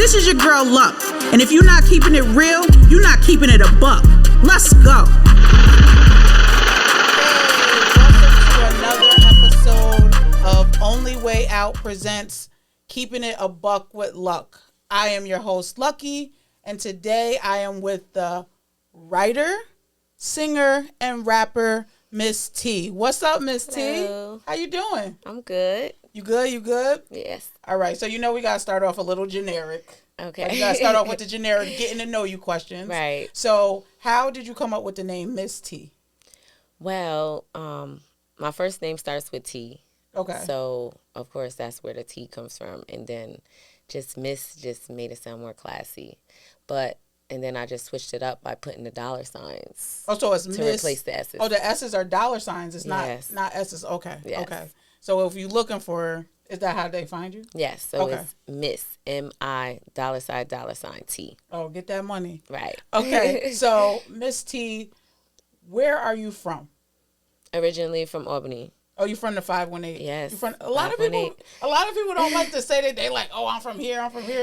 This is your girl Luck, and if you're not keeping it real, you're not keeping it a buck. Let's go. Hey, welcome to another episode of Only Way Out presents Keeping It a Buck with Luck. I am your host Lucky, and today I am with the writer, singer, and rapper Miss T. What's up, Miss T? How you doing? I'm good. You good? You good? Yes. All right. So we got to start off a little generic. Okay. Like, you got to start off with the generic getting to know you questions. Right. So how did you come up with the name Miss T? Well, my first name starts with T. Okay. So, of course, that's where the T comes from. And then just Miss just made it sound more classy. And then I just switched it up by putting the dollar signs. Oh, so it's to Miss. Replace the S's. Oh, the S's are dollar signs. It's yes. not S's. Okay. Yes. Okay. So if you're looking for, is that how they find you? Yes. So it's Miss, M-I, $ T. Oh, get that money. Right. Okay. So Miss T, where are you from? Originally from Albany. Oh, you from the 518? Yes. You from a lot of people don't like to say that they like, oh, I'm from here.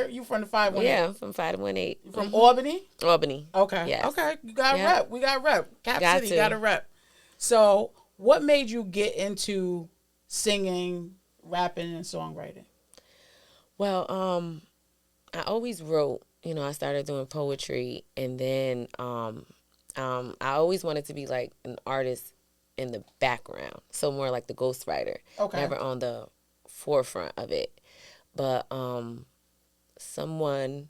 You from the 518? Yeah, I'm from 518. You from Albany? Albany. Okay. Yes. Okay. You got to rep. We got rep. Cap City, to. got to rep. So, what made you get into singing, rapping, and songwriting? Well, I always wrote. I started doing poetry, and then I always wanted to be like an artist in the background, so more like the ghostwriter. Okay. Never on the forefront of it. But someone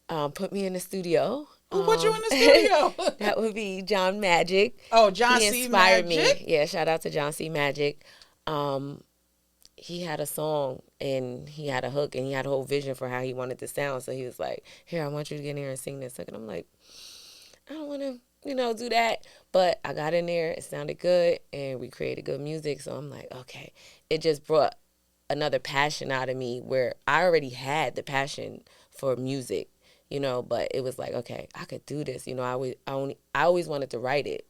put me in the studio. Who put you in the studio? That would be John Magic. Oh, John he C. inspired Magic? me. Yeah, shout out to John C. Magic. He had a song and he had a hook and he had a whole vision for how he wanted to sound. So he was like, here, I want you to get in here and sing this hook. And I'm like, I don't want to, do that. But I got in there, it sounded good, and we created good music. So I'm like, okay. It just brought another passion out of me where I already had the passion for music, but it was like, okay, I could do this. I always wanted to write it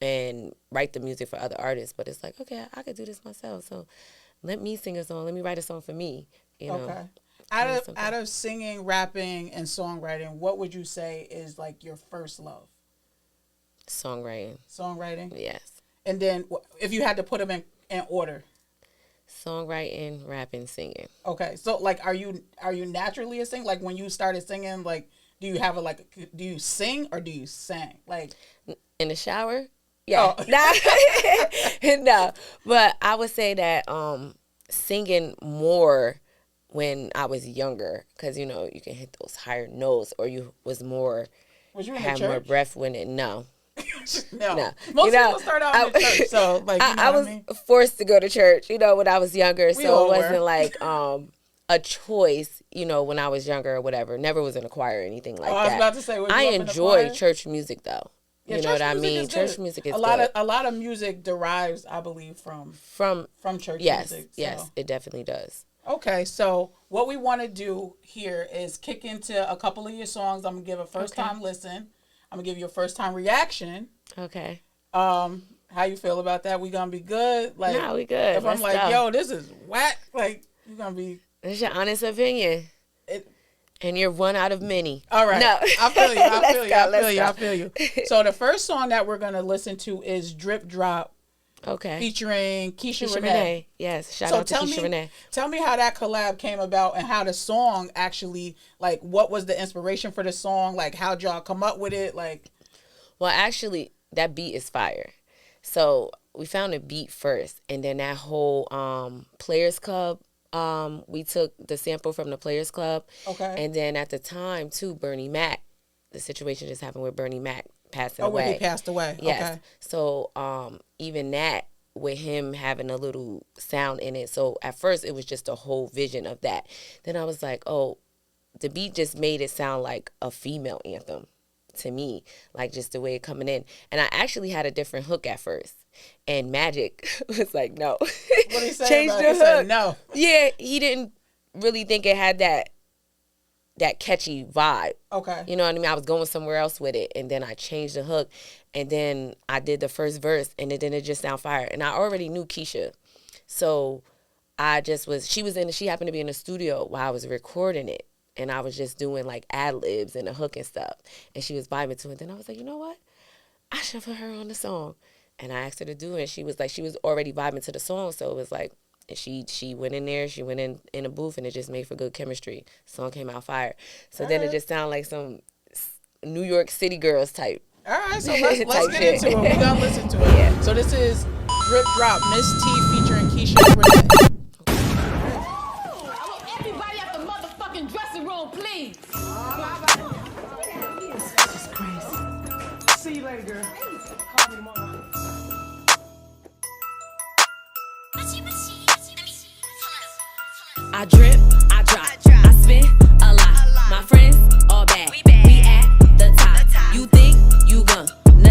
and write the music for other artists. But it's like, okay, I could do this myself. So let me sing a song. Let me write a song for me. Okay. Out of singing, rapping, and songwriting, what would you say is like your first love? Songwriting? Yes. And then if you had to put them in order? Songwriting, rapping, singing. Okay. So like, are you naturally a singer? Like when you started singing, like, do you sing or do you sing? Like in the shower? Yeah. Oh. No. But I would say that singing more when I was younger, because you can hit those higher notes, or you was more had more breath when it no. No. Most people start out in the church, so like I was forced to go to church, when I was younger, so it wasn't like a choice, when I was younger or whatever. Never was in a choir or anything like that. I was about to say, I enjoy church music though. Yeah, you know what I mean? Church music is good. A lot of music derives, I believe, from church music. So. Yes, it definitely does. Okay, so what we want to do here is kick into a couple of your songs. I'm gonna give a first time listen. I'm gonna give you a first time reaction. Okay. How you feel about that? We gonna be good? Like, nah, we good. If I'm like, yo, this is whack, like, you gonna be. It's your honest opinion. And you're one out of many. All right. No. I feel you. So the first song that we're gonna listen to is "Drip Drop." Okay. Featuring Keisha Renee. Yes. Shout out to Keisha Renee. Tell me how that collab came about and how the song actually, like, what was the inspiration for the song? Like, how'd y'all come up with it? Like, well, actually, that beat is fire. So we found a beat first, and then that whole Players Club. We took the sample from the Players Club. Okay. And then at the time too, Bernie Mac. The situation just happened with Bernie Mac passing away. Oh, when he passed away. Yes. Okay. So even that, with him having a little sound in it. So at first it was just a whole vision of that. Then I was like, oh, the beat just made it sound like a female anthem to me, like just the way it coming in. And I actually had a different hook at first. And Magic was like, no. What did he say? Change the hook. Said no. Yeah, he didn't really think it had that catchy vibe. Okay. You know what I mean? I was going somewhere else with it, and then I changed the hook, and then I did the first verse, and then it just sound fire. And I already knew Keisha, so I just was. She happened to be in the studio while I was recording it, and I was just doing like ad libs and the hook and stuff, and she was vibing to it. Then I was like, you know what? I should put her on the song, and I asked her to do it. And she was like, she was already vibing to the song, so it was like, and she went in there, she went in a booth, and it just made for good chemistry. The song came out fire. So then it just sounded like some New York City girls type. All right, so let's get into it. We're gonna listen to it. Yeah. So this is Drip Drop, Miss T featuring Keisha Renee. Everybody at the motherfucking dressing room, please. This is crazy. See you later, girl. Call me tomorrow. I drip, I drop, I spend a lot. My friends all bad. We at the top. You think you gonna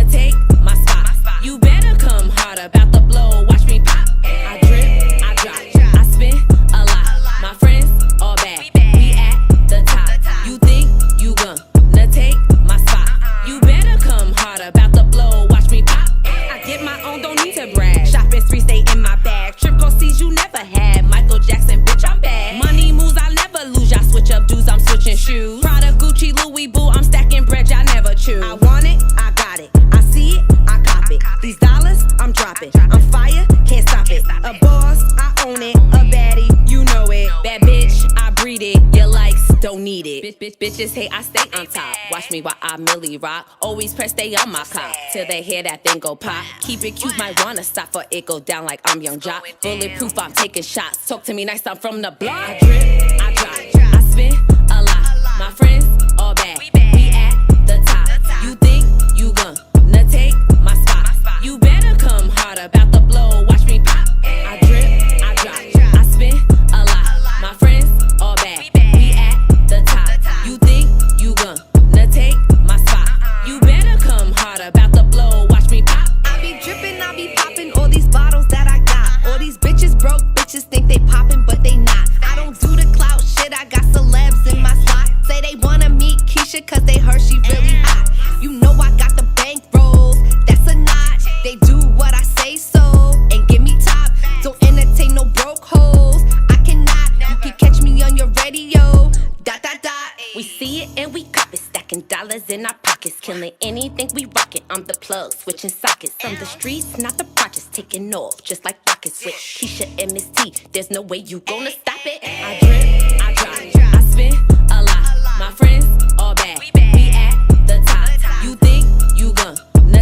take my spot? You better come hard, about to blow. Watch me pop. I drip, I drop, I spend a lot. My friends all bad. We at the top. You think you gonna take my spot? You better come hard, about to blow. Watch me pop. I get my own, don't need to brag. Shopping spree, stay in my bag. Trip proceeds you never had. Michael Jackson, bitch, I'm bad. Money moves, I'll never lose. Y'all switch up dudes, I'm switching shoes. Prada, Gucci, Louis, Boo, I'm stacking bread, y'all never choose. I want it, I got it. I see it, I cop it. These dollars, I'm dropping. I'm fire, can't stop it. A boss, I own it. A baddie, you know it. Bad bitch, I breed it. Your likes, don't need it. Bitches hate, I stay on top. Watch me while I milli rock. Always press stay on my cop. Till they hear that thing go pop. Keep it cute, might wanna stop for it go down like I'm Young Jock. Bulletproof, I'm taking shots. Talk to me nice, I'm from the block. I drip, I drop, I spend a lot. My friends all bad. We at the top. You think you gonna take my spot? You better come hard, about to blow. Watch me pop. I drip, I drop, I spend a lot. My friends all bad. We at the top. You think you gonna take my spot? You better come hard, about to blow. Watch me pop. I be drippin', I be poppin' all these bottles that I got. All these bitches broke, bitches think they poppin', but they not. I don't do the clout shit, I got celebs in my slot. Say they wanna meet Keisha cause they heard she really hot. You know I got the bank rolls, that's a notch. They do what I say so, and give me top. Don't entertain no broke hoes, I cannot. You can catch me on your radio, dot dot dot. We see it and we cop it, stacking dollars in our pockets, killing anything we rockin'. I'm the plug, switching sockets. From the streets, not the projects, taking off just like rockets with Keisha and Miss T. There's no way you gonna stop it. I drip, I drop, I spend a lot. My friends all bad. We at the top. You think you gonna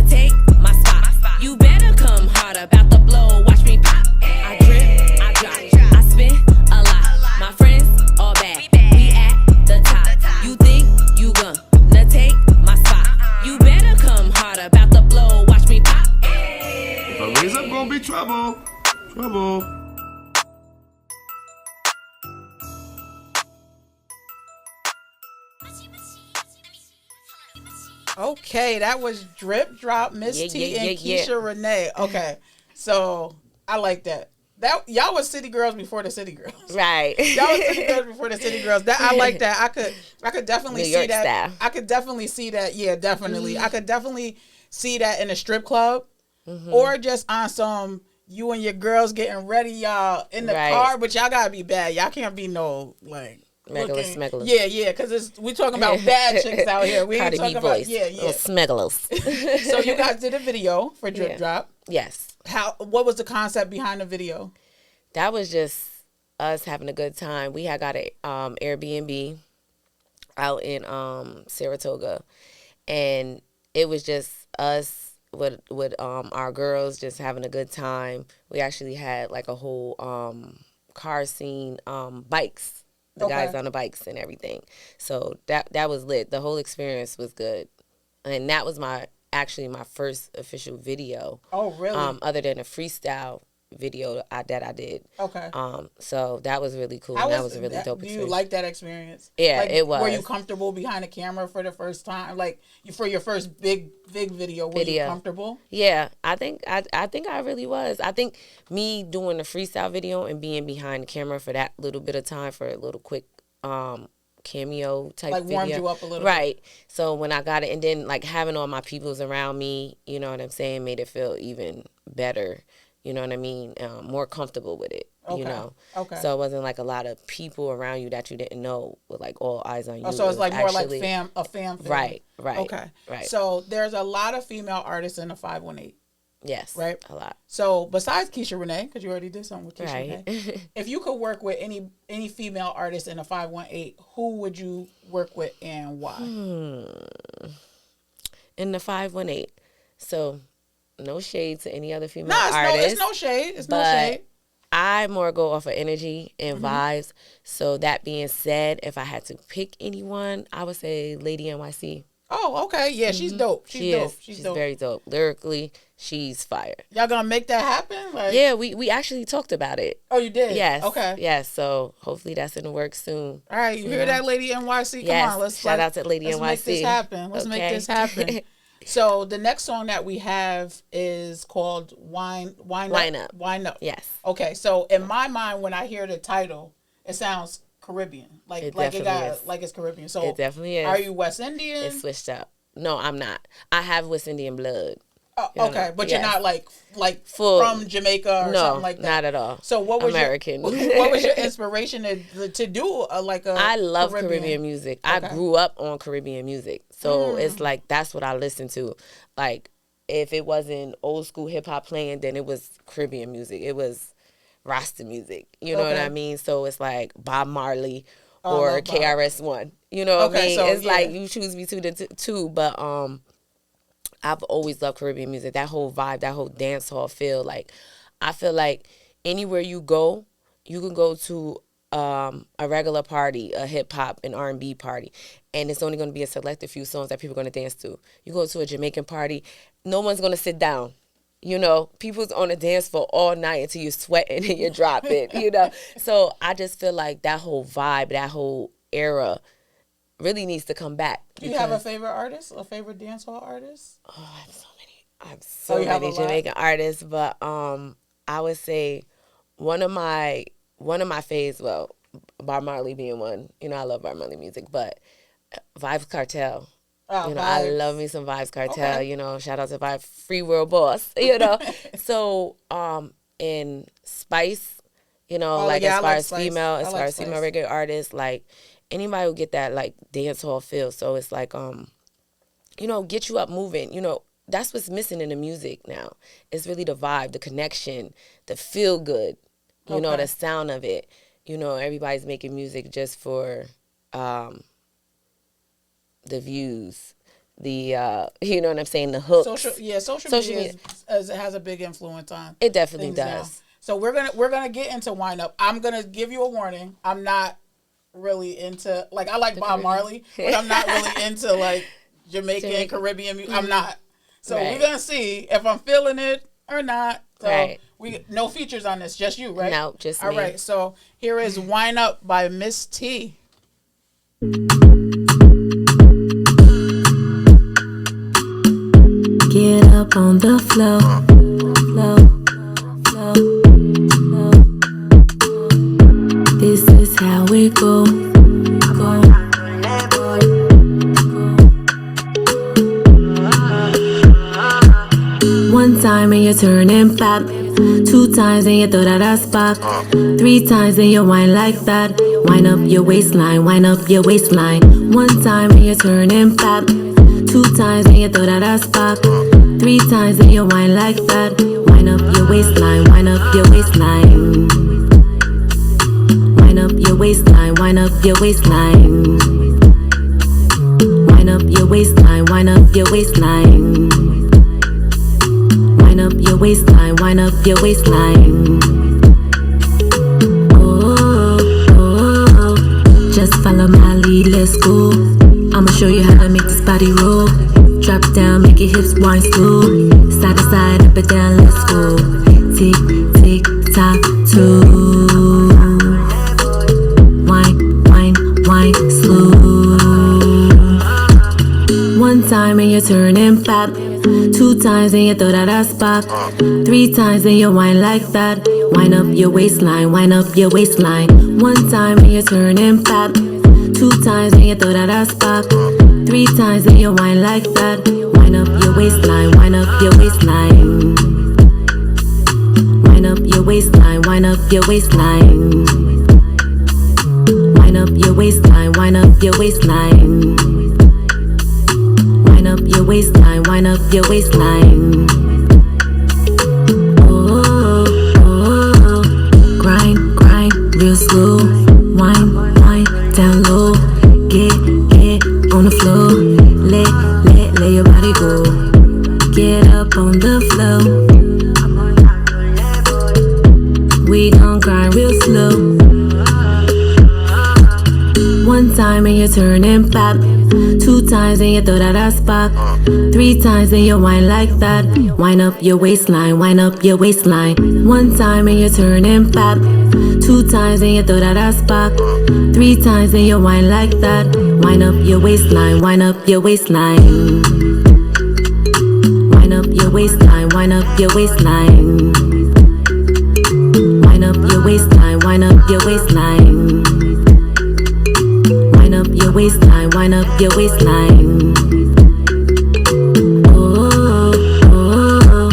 take my spot? You better come hard, about to blow. Watch me pop. I drip, I drop, I spend a lot. My friends all bad. We at the top. You think you gonna take my spot? You better come hard, about to blow. Watch me pop. If I raise up, gonna be trouble. Trouble. Okay, that was Drip Drop, Miss T and Keisha Renee. Okay, so I like that. That y'all was City Girls before the City Girls, Right. Y'all was City Girls before the City Girls. That I like that. I could definitely New see York that. style. I could definitely see that. Yeah, definitely. I could definitely see that in a strip club, or just on some you and your girls getting ready, y'all in the car. But y'all gotta be bad. Y'all can't be no like. Smegglers. Yeah, because we talking about bad chicks out here. We ain't Cardi B talking about voice. yeah. Smegglers. So you guys did a video for Drip Drop. Yes. What was the concept behind the video? That was just us having a good time. We had got a Airbnb out in Saratoga, and it was just us with our girls just having a good time. We actually had like a whole car scene, bikes. The guys on the bikes and everything. So that was lit. The whole experience was good. And that was my first official video. Oh, really? Other than a freestyle video that I did. Okay. So that was really cool. That was a really dope experience. Do you like that experience? Yeah, like, it was. Were you comfortable behind the camera for the first time? Like for your first big video, were you comfortable? Yeah, I think I really was. I think me doing the freestyle video and being behind the camera for that little bit of time, for a little quick cameo type like video. Warmed you up a little right bit. So when I got it, and then like having all my peoples around me, you know what I'm saying, made it feel even better. You know what I mean? More comfortable with it. you know. Okay. So it wasn't like a lot of people around you that you didn't know with like all eyes on you. Oh, so it's like more actually, like a fam thing. Right. Okay. Right. So there's a lot of female artists in the 518. Yes. Right? A lot. So besides Keisha Renee, because you already did something with Keisha Right. Renee, if you could work with any female artist in the 518, who would you work with and why? In the 518. So no shade to any other female artists. No, it's no shade. It's no but shade. I more go off of energy and vibes. So that being said, if I had to pick anyone, I would say Lady NYC. Oh, okay. Yeah, she's dope. She's dope. She's dope. very dope. Lyrically, she's fire. Y'all gonna make that happen? Like, Yeah, we actually talked about it. Oh, you did? Yes. Okay. Yes. So hopefully that's in the works soon. All right, you hear that, Lady NYC? Come Yes. on, let's Shout out to Lady let's NYC. make this happen. Let's make this happen. So the next song that we have is called Whine Up. Whine Up. Yes. Okay, so in my mind, when I hear the title, it sounds Caribbean, like It like definitely is. like it's Caribbean. So It definitely is. Are you West Indian? It's switched up. No, I'm not. I have West Indian blood. Oh, You know, okay, but yes. you're not like Full. from Jamaica or No, something like that. not at all. So what was American. what was your inspiration to do like a? I love Caribbean music. I Okay. grew up on Caribbean music. So it's like that's what I listen to. Like if it wasn't old school hip hop playing, then it was Caribbean music. It was Rasta music. You know what Okay. I mean? So it's like Bob Marley I or love Bob. KRS-One. You know what I Okay, mean? so, It's like yeah. you choose between the two, but I've always loved Caribbean music. That whole vibe, that whole dance hall feel. Like I feel like anywhere you go, you can go to a regular party, a hip hop and R&B party, and it's only going to be a selected few songs that people are going to dance to. You go to a Jamaican party, no one's going to sit down. You know, people's on the dance floor all night until you're sweating and you're dropping, you know. So I just feel like that whole vibe, that whole era really needs to come back. Do you have a favorite artist, a favorite dancehall artist? Oh, I have so many. I have so you have many a lot? Jamaican artists, but I would say one of my faves, well, Bob Marley being one. You know, I love Bob Marley music, but Vibes Cartel. Oh, You know, I Vibes. love me some Vibes Cartel. Okay. You know, shout out to Vibe Free World Boss. You know, so in Spice, you know, Oh, like yeah, I as far like as Spice. female, I as like far as female Spice. reggae artists, like anybody will get that like dance hall feel. So it's like you know, get you up moving. You know, that's what's missing in the music now. It's really the vibe, the connection, the feel good. You know, Okay. the sound of it. You know, everybody's making music just for the views, the you know what I'm saying, the hooks. Social Social media has a big influence on. It definitely things now. does. So we're gonna get into Wind Up. I'm gonna give you a warning. I'm not really into like I like Bob Marley, but I'm not really into like Jamaican Caribbean music. I'm not. So Right. we're gonna see if I'm feeling it or not. So Right. we no features on this, just you, right? No, just All me. right. So here is Wind Up by Miss T. Get up on the floor, flow, flow, flow. This is how it go, go, go. One time and you're turning back, 2 times and you throw that ass back, 3 times and you whine like that. Wind up your waistline, wind up your waistline. 1 time and you're turning back, 2 times and you throw that ass back, 3 times and you whine like that. Wind up your waistline, wind up your waistline. Wind up your waistline, wind up your waistline. Wind up your waistline, wind up your waistline. Wind up your waistline, wind up your waistline. Oh, oh, oh. Just follow my lead, let's go. I'ma show you how to make this body roll. Drop it down, make your hips wind slow. Side to side, up and down, let's go. Tick, tick, tock, two. Wine, wine, wine, slow. 1 time and you're turning back, 2 times and you throw that ass back, 3 times and you whine like that. Wind up your waistline, wind up your waistline. 1 time and you're turning back, 2 times and you throw that ass back, 3 times and you whine like that. Wind up your waistline, wind up your waistline. Wind up your waistline, wind up your waistline. Wind up your waistline, wind up your waistline. Wind up your waistline, wind up your waistline. Oh, oh, oh. Grind, grind, real slow. Wine, wine, down low. Get on the floor. Let your body go. Get up on the floor. We gon' grind real slow. One time and you turn and pop. 2 times and you throw that ass back. 3 times and you whine like that. Wind up your waistline, wind up your waistline. 1 time and you turn and pop. 2 times and you throw that ass back. 3 times and you whine like that. Wind up your waistline, wind up your waistline. Wind up your waistline, wind up your waistline. Wind up your waistline, wind up your waistline. Wind up your waistline, wind up your waistline. Oh, oh, oh.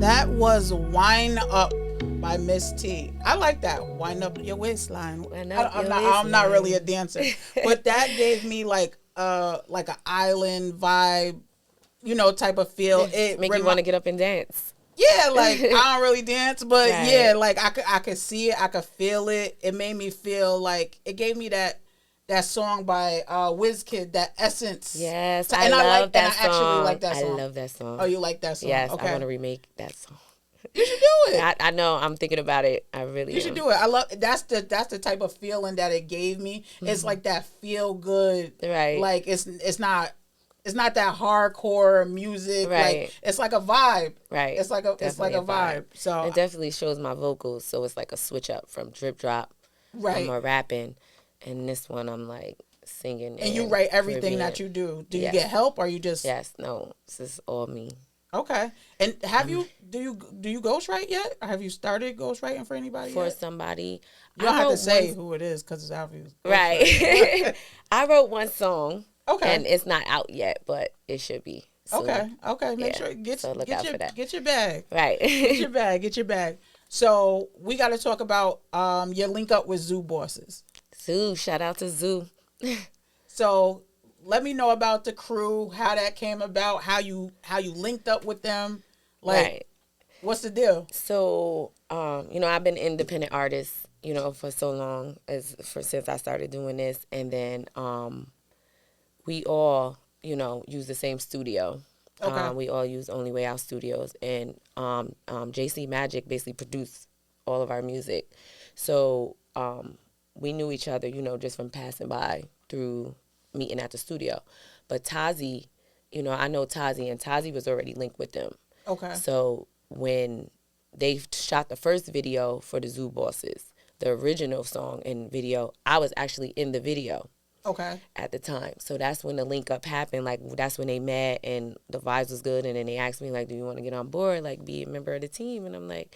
That was Whine Up by Miss T. I like that. Wind up your waistline. Wind up your I'm not waistline. really a dancer, but that gave me like an island vibe, type of feel. It Make you want to get up and dance. Yeah, like I don't really dance, but Right. yeah, like I could see it, I could feel it. It made me feel like it gave me that song by WizKid, that Essence. Yes, So- I and love that and I song. actually like that song. I love that song. Oh, you like that song? Yes, okay. I want to remake that song. You should do it. I know. I'm thinking about it. I really. You should do it. I love that's the type of feeling that it gave me. It's like that feel good. Right. Like it's not that hardcore music. Right. Like it's like a vibe. Right. It's like a Definitely vibe. So It definitely shows my vocals, so it's like a switch up from drip drop. right. I'm more rapping, and this one I'm like singing. And you write everything that Caribbean. you do. Do you Yes. get help or you just Yes. No. This is all me. Okay. And have you do you ghostwrite yet? Or have you started ghostwriting for anybody For yet? somebody. You don't have to wrote say one- who it is because it's obvious. Right. I wrote one song. Okay. And it's not out yet, but it should be. soon. Okay. Make Yeah. sure get So look out for that. get your bag. Right. Get your bag. So we got to talk about your link up with Zoo Bosses. Zoo. Shout out to Zoo. So let me know about the crew, how that came about, how you linked up with them. Like, Right. what's the deal? So, I've been an independent artist, for so long since I started doing this, and then we all, use the same studio. Okay. We all use Only Way Out Studios, and JC Magic basically produced all of our music. So we knew each other, just from passing by through meeting at the studio. But Tazi, I know Tazi, and Tazi was already linked with them. Okay. So when they shot the first video for the Zoo Bosses, the original song and video, I was actually in the video Okay. at the time. So that's when the link up happened. Like, that's when they met and the vibes was good. And then they asked me, like, do you want to get on board, like, be a member of the team? And I'm like,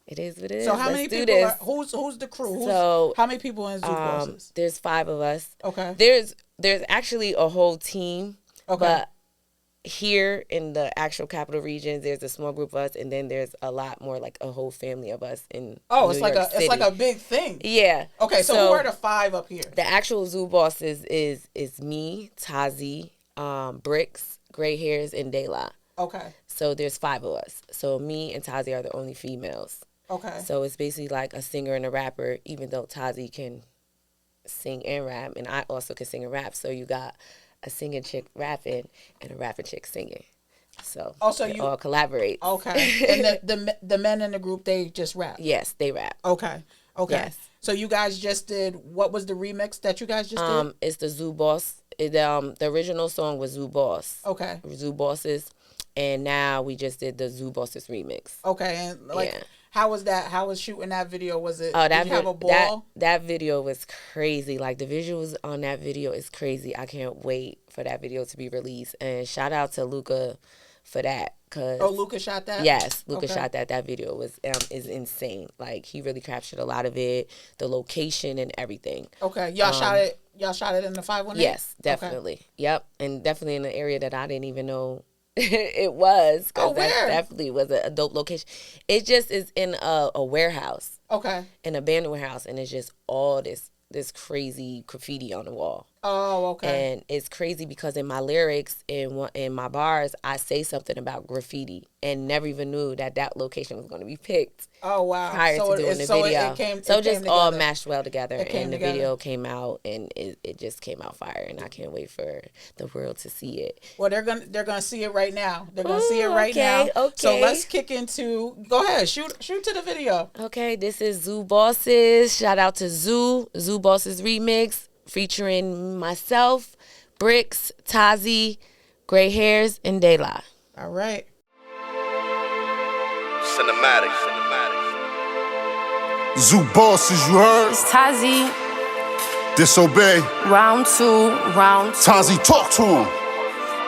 it is what it is. So how Let's many do people this. who's the crew? So, how many people in Zoo Bosses? There's 5 of us. Okay. There's actually a whole team. Okay. But here in the actual capital regions, there's a small group of us, and then there's a lot more, like a whole family of us in Oh, it's New like York it's like City. a big thing. Yeah. Okay, so who are the 5 up here? The actual Zoo Bosses is me, Tazi, Bricks, Gray Hairs, and Dayla. Okay. So there's 5 of us. So me and Tazi are the only females. Okay. So it's basically like a singer and a rapper, even though Tazi can sing and rap, and I also can sing and rap. So you got a singing chick rapping and a rapping chick singing. So Also, it you all collaborate. Okay. And the men in the group, they just rap. Yes, they rap. Okay. Yes. So you guys just did, what was the remix that you guys just did? It's the Zoo Boss. The original song was Zoo Boss. Okay. Zoo Bosses, and now we just did the Zoo Bosses remix. Okay. And like, Yeah. how was that? How was shooting that video? Was it, Oh, did you have a ball? That video was crazy. Like, the visuals on that video is crazy. I can't wait for that video to be released. And shout out to Luca for that. Cause Lucas shot that? Yes, Lucas Okay. shot that. That video was is insane. Like, he really captured a lot of it, the location and everything. Okay, y'all shot it. Y'all shot it in the 518. Yes, definitely. Okay. Yep, and definitely in an area that I didn't even know it was. Oh, that where? definitely was a dope location. It just is in a warehouse. Okay. An abandoned warehouse, and it's just all this crazy graffiti on the wall. Oh, okay. And it's crazy because in my lyrics, in my bars, I say something about graffiti, and never even knew that location was going to be picked. Oh, wow. Prior to doing the video. It just came all together. mashed well together, and the together. video came out, and it just came out fire, and I can't wait for the world to see it. Well, they're gonna see it right now. They're gonna see it right now. Okay. So let's kick into. Go ahead, shoot to the video. Okay, this is Zoo Bozzez. Shout out to Zoo Bozzez remix, featuring myself, Bricks, Tazi, Gray Hairs, and De La. All right. Cinematic. Zoo bosses, you heard? It's Tazi, Disobey. round two. Tazi, talk to him.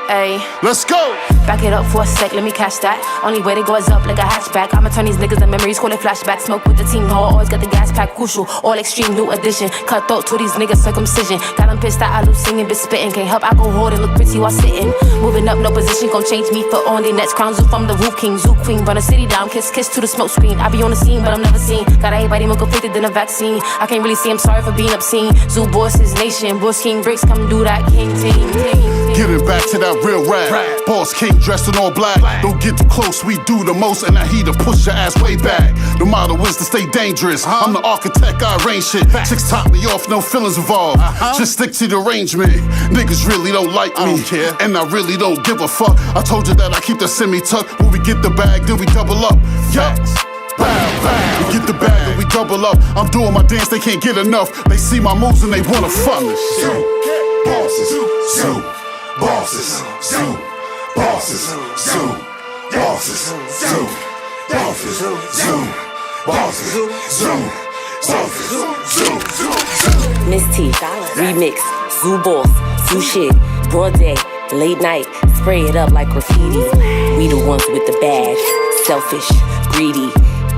Ayy. Let's go. Back it up for a sec, let me catch that. Only way to go is up like a hatchback. I'ma turn these niggas to memories, call it flashback. Smoke with the team, hall, always got the gas pack. Crucial, all extreme, new addition. Cut throat to these niggas, circumcision. Got them pissed that I lose singing, been spitting. Can't help, I go hard and look pretty while sitting. Moving up, no position, gon' change me for on the next crown. Zoo from the roof king, zoo queen. Run a city down, kiss to the smoke screen. I be on the scene, but I'm never seen. Got everybody more conflicted than a vaccine. I can't really see, I'm sorry for being obscene. Zoo Bozzez nation, boss king bricks, come do that king team. Getting back to that real rap. Boss king dressed in all black. Don't get too close, we do the most, and I heat to push your ass way back. The motto is to stay dangerous. I'm the architect, I arrange shit. Chicks top me off, no feelings involved. Just stick to the arrangement. Niggas really don't like me, and I really don't give a fuck. I told you that I keep the semi-tuck. When we get the bag, then we double up. Yup. We get the bag and we double up. I'm doing my dance, they can't get enough. They see my moves and they wanna fuck. Zoo bosses, zoo bosses, zoo bosses, zoo bosses, zoo bosses, zoo bosses, zoo bosses, Miss T, remix, Zoo Boss, Zoo shit, broad day, late night, spray it up like graffiti. We the ones with the bag, selfish, greedy,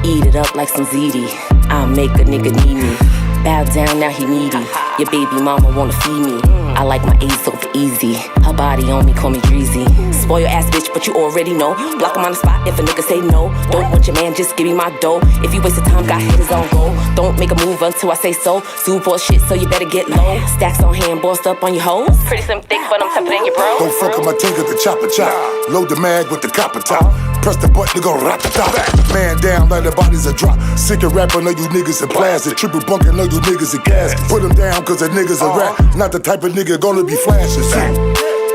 eat it up like some ziti. I'll make a nigga need me. Bow down, now he needy. Your baby mama wanna feed me. I like my A's over easy. Her body on me, call me Dreezy. Spoil your ass bitch, but you already know. Block him on the spot if a nigga say no. Don't want your man, just give me my dough. If you waste the time, got hitters on go. Don't make a move until I say so. Zoo boss shit, so you better get low. Stacks on hand, bossed up on your hoes. Pretty slim thick, but I'm tempting in your bro. Don't fuck with my tank at the chopper chop. Load the mag with the copper top. Press the button to go rat-a-top. Man down, like the bodies a drop. Sick of rapper, know you niggas in plastic. Triple bunker, know you niggas in gas. Put them down, cause the niggas a rap. Not the type of nigga gonna be flashing.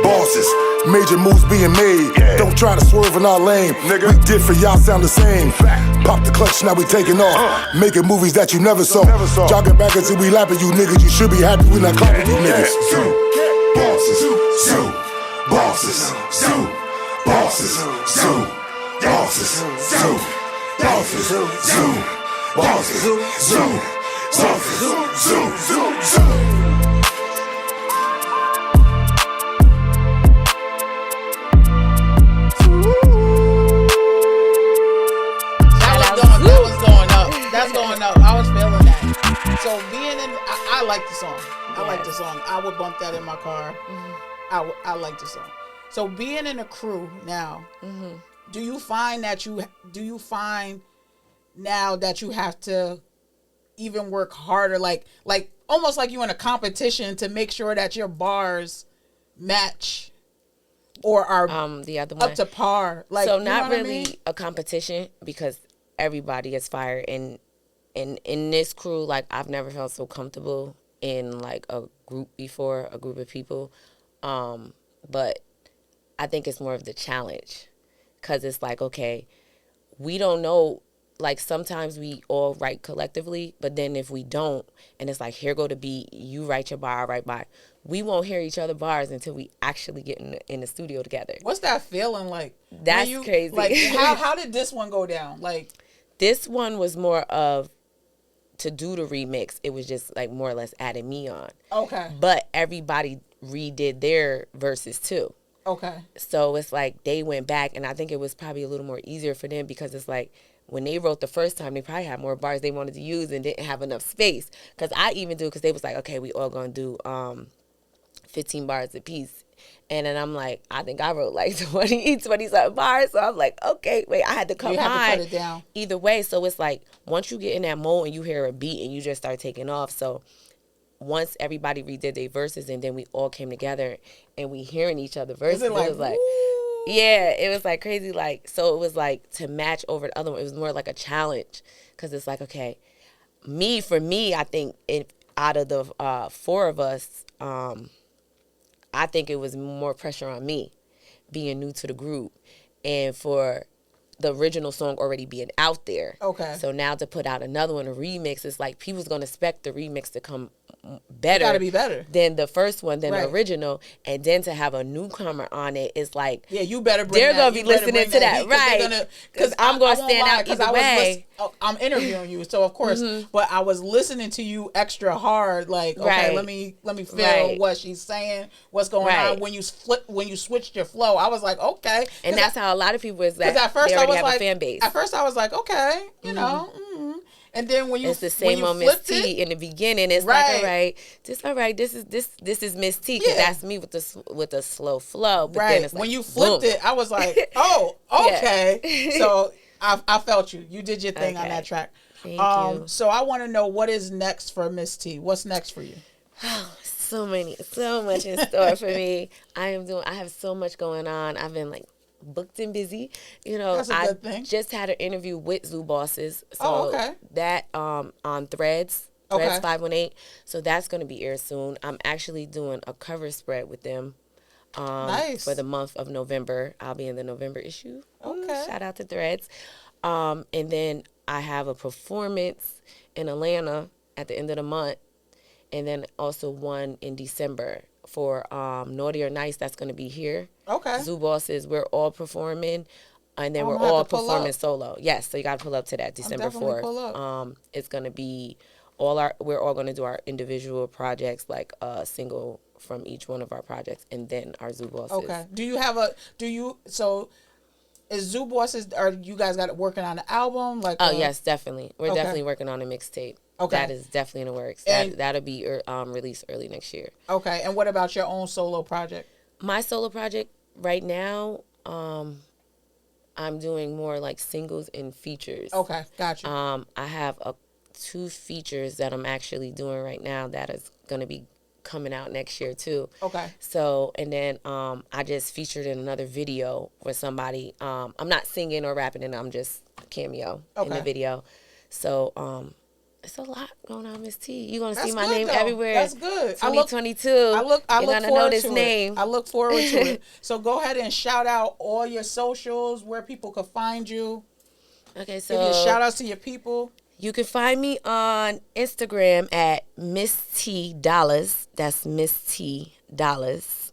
Bosses, major moves being made. Don't try to swerve in our lane. We different, y'all sound the same. Pop the clutch, now we taking off. Making movies that you never saw. Jogging back until we lapping you niggas. You should be happy we not clapping you niggas. Zoo bosses, zoo bosses, zoo bosses, zoo bosses, zoo bosses, zoo bosses, zoo bosses, zoo. That was going up. That's going up. I was feeling that. So being in, I like the song. I like the song. I would bump that in my car. I like the song. So being in a crew now, do you find now that you have to even work harder, like almost like you in a competition to make sure that your bars match or are the other one up to par? Like, so you not know what really I mean? a competition, because everybody is fire, and in this crew, like, I've never felt so comfortable in like a group before, a group of people, but I think it's more of the challenge, because it's like, okay, we don't know, like, sometimes we all write collectively, but then if we don't, and it's like, here go the beat, you write your bar, I write mine, we won't hear each other bars until we actually get in the studio together. What's that feeling like? That's crazy. Like, how did this one go down? Like, this one was more of, to do the remix, it was just like more or less adding me on. Okay. But everybody redid their verses too. Okay. So it's like they went back, and I think it was probably a little more easier for them because it's like when they wrote the first time, they probably had more bars they wanted to use and didn't have enough space. Because I even do, because they was like, okay, we all going to do 15 bars a piece. And then I'm like, I think I wrote like 20-something bars. So I'm like, okay, wait, I had to cut You have to mine cut it down. either way. So it's like once you get in that mode and you hear a beat and you just start taking off. So once everybody redid their verses and then we all came together and we hearing each other verses, it was like, yeah, it was like crazy. Like, so it was like to match over the other one. It was more like a challenge because it's like, okay, for me, I think out of the 4 of us, I think it was more pressure on me being new to the group and for the original song already being out there. Okay. So now to put out another one, a remix, it's like people's going to expect the remix to come better. Got to be better than the first one, than the original. And then to have a newcomer on it is like, yeah, you better bring they're that. going to be listening to that. Right. Because I'm going to stand out either way. I'm interviewing you, so of course, but I was listening to you extra hard, like, okay, let me feel what she's saying, what's going on. When you switched your flow, I was like, okay. And that's how a lot of people is like, at first they already I was have like, a fan base. At first I was like, okay, you know, and then when you it's the same on Miss T in the beginning. It's like, all right, this is Miss T because that's me with the slow flow. But then it's like, when you flipped it, I was like, oh, okay. So I felt you. You did your thing on that track. Thank you. So I want to know what is next for Miss T. What's next for you? So much in store for me. I have so much going on. I've been like booked and busy. You know, that's a good thing. Just had an interview with Zoo Bozzez. So that on Threads 518. So that's going to be aired soon. I'm actually doing a cover spread with them. Nice. For the month of November. I'll be in the November issue. Okay. Shout out to Threads. And then I have a performance in Atlanta at the end of the month. And then also one in December for Naughty or Nice. That's going to be here. Okay. Zoo Bozzez, we're all performing. And then we're all performing solo. Yes, so you got to pull up to that December 4th. It's going to be we're all going to do our individual projects, like a single from each one of our projects, and then our Zoo Bozzez. Okay. So is Zoo Bozzez, are you guys got it working on the album? Like, yes, definitely. We're definitely working on a mixtape. Okay. That is definitely in the works. That'll be released early next year. Okay. And what about your own solo project? My solo project right now, I'm doing more like singles and features. Okay, gotcha. I have 2 features that I'm actually doing right now that is going to be coming out next year too. Okay. So, and then I just featured in another video with somebody. I'm not singing or rapping, and I'm just cameo in the video. So, it's a lot going on, Miss T. You're going to see my name everywhere. That's good. 2022. I look forward know this to name. I look forward to it. So go ahead and shout out all your socials, where people could find you. Okay, so give your shout outs to your people. You can find me on Instagram at Miss T Dollars. That's Miss T Dollars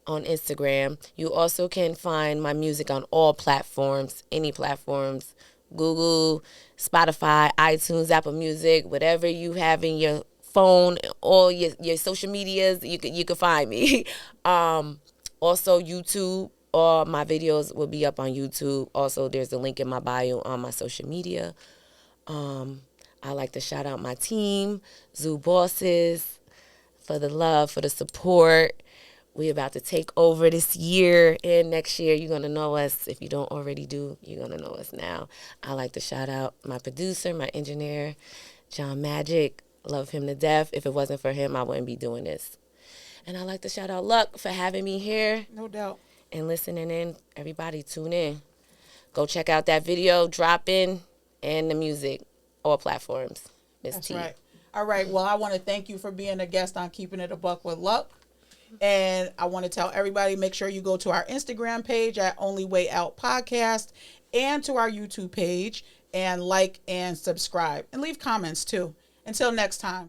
on Instagram. You also can find my music on all platforms, any platforms. Google, Spotify, iTunes, Apple Music, whatever you have in your phone, all your social medias, you can find me. Also YouTube, all my videos will be up on YouTube. Also, there's a link in my bio on my social media. I like to shout out my team, Zoo Bozzez, for the love, for the support. We about to take over this year, and next year you're going to know us. If you don't already do, you're going to know us now. I like to shout out my producer, my engineer, John Magic. Love him to death. If it wasn't for him, I wouldn't be doing this. And I like to shout out Luck for having me here. No doubt. And listening in. Everybody tune in. Go check out that video, drop in, and the music, all platforms. Miss T. Right. All right. Well, I want to thank you for being a guest on Keeping It a Buck with Luck. And I want to tell everybody, make sure you go to our Instagram page at Only Way Out Podcast and to our YouTube page and like and subscribe and leave comments too. Until next time.